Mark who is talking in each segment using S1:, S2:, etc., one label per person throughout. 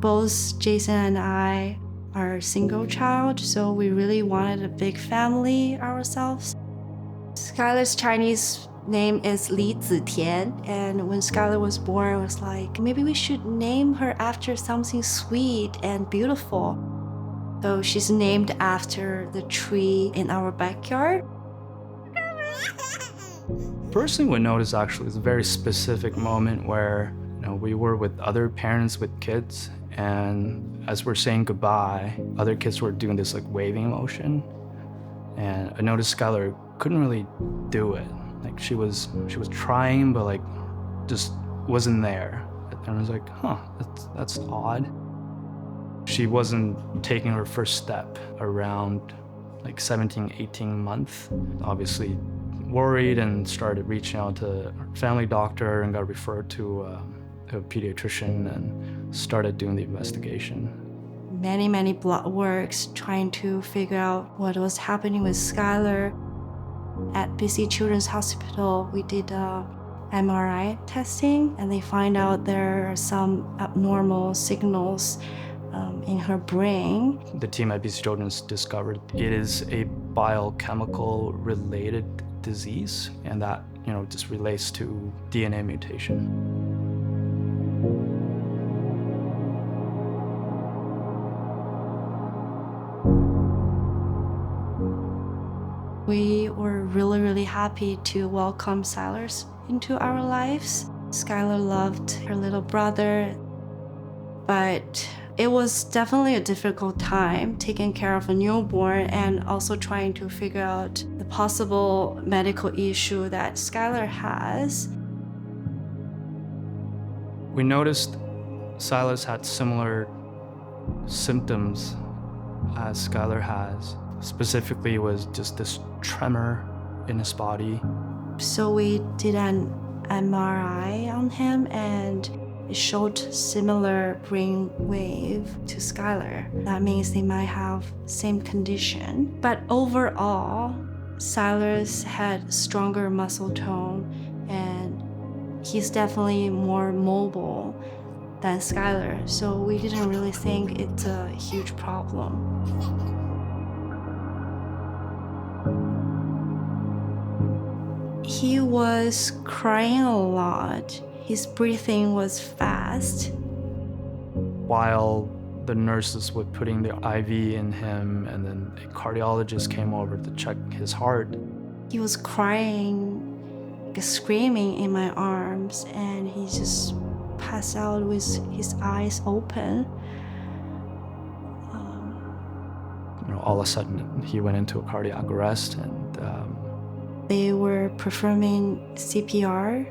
S1: Both Jason and I are single child, so we really wanted a big family ourselves. Skylar's Chinese name is Li Zitian, and when Skylar was born, I was like, maybe we should name her after something sweet and beautiful. So she's named after the tree in our backyard.
S2: Personally, what I noticed actually is a very specific moment where we were with other parents with kids, and as we're saying goodbye, other kids were doing this like waving motion, and I noticed Skylar couldn't really do it. Like she was trying, but like just wasn't there. And I was like, huh, that's odd. She wasn't taking her first step around like 17, 18 months. Obviously worried and started reaching out to her family doctor and got referred to a pediatrician and started doing the investigation.
S1: Many blood works trying to figure out what was happening with Skylar. At BC Children's Hospital, we did MRI testing, and they find out there are some abnormal signals in her brain.
S2: The team at BC Children's discovered it is a biochemical related disease, and that just relates to DNA mutation.
S1: We were really happy to welcome Silas into our lives. Skylar loved her little brother, but it was definitely a difficult time taking care of a newborn and also trying to figure out the possible medical issue that Skylar has.
S2: We noticed Silas had similar symptoms as Skylar has. Specifically, it was just this tremor in his body.
S1: So we did an MRI on him, and it showed similar brain wave to Skylar. That means they might have same condition. But overall, Silas had stronger muscle tone, and he's definitely more mobile than Skylar. So we didn't really think it's a huge problem. He was crying a lot. His breathing was fast.
S2: While the nurses were putting the IV in him, and then a cardiologist came over to check his heart.
S1: He was crying, like screaming in my arms, and he just passed out with his eyes open.
S2: All of a sudden, he went into a cardiac arrest, and
S1: they were performing CPR.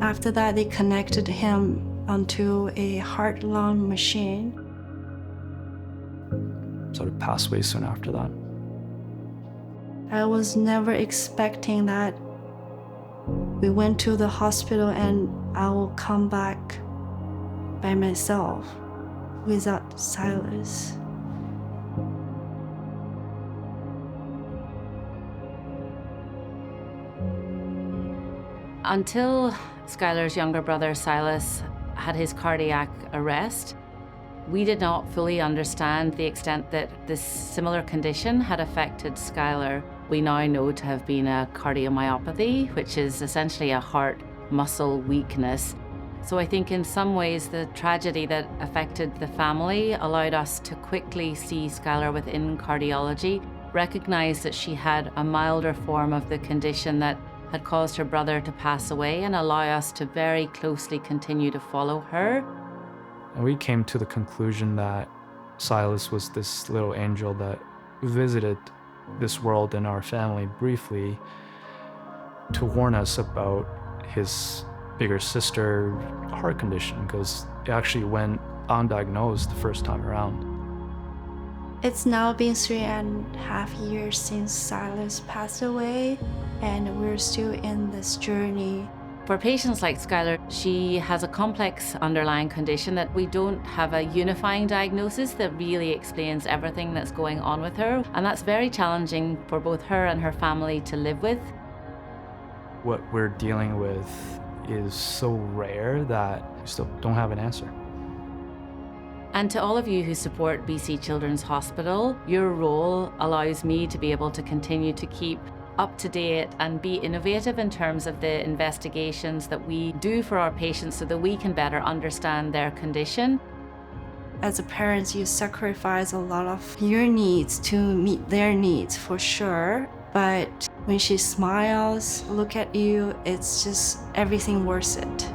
S1: After that, they connected him onto a heart-lung machine.
S2: Sort of passed away soon after that.
S1: I was never expecting that we went to the hospital and I will come back by myself without Silas.
S3: Until Skylar's younger brother, Silas, had his cardiac arrest, we did not fully understand the extent that this similar condition had affected Skylar. We now know to have been a cardiomyopathy, which is essentially a heart muscle weakness. So I think in some ways the tragedy that affected the family allowed us to quickly see Skylar within cardiology, recognize that she had a milder form of the condition that had caused her brother to pass away, and allow us to very closely continue to follow her.
S2: And we came to the conclusion that Silas was this little angel that visited this world and our family briefly to warn us about his bigger sister heart condition, because it actually went undiagnosed the first time around.
S1: It's now been 3.5 years since Silas passed away, and we're still in this journey.
S3: For patients like Skylar, she has a complex underlying condition that we don't have a unifying diagnosis that really explains everything that's going on with her, and that's very challenging for both her and her family to live with.
S2: What we're dealing with is so rare that we still don't have an answer.
S3: And to all of you who support BC Children's Hospital, your role allows me to be able to continue to keep up to date and be innovative in terms of the investigations that we do for our patients so that we can better understand their condition.
S1: As a parent, you sacrifice a lot of your needs to meet their needs for sure. But when she smiles, look at you, it's just everything worth it.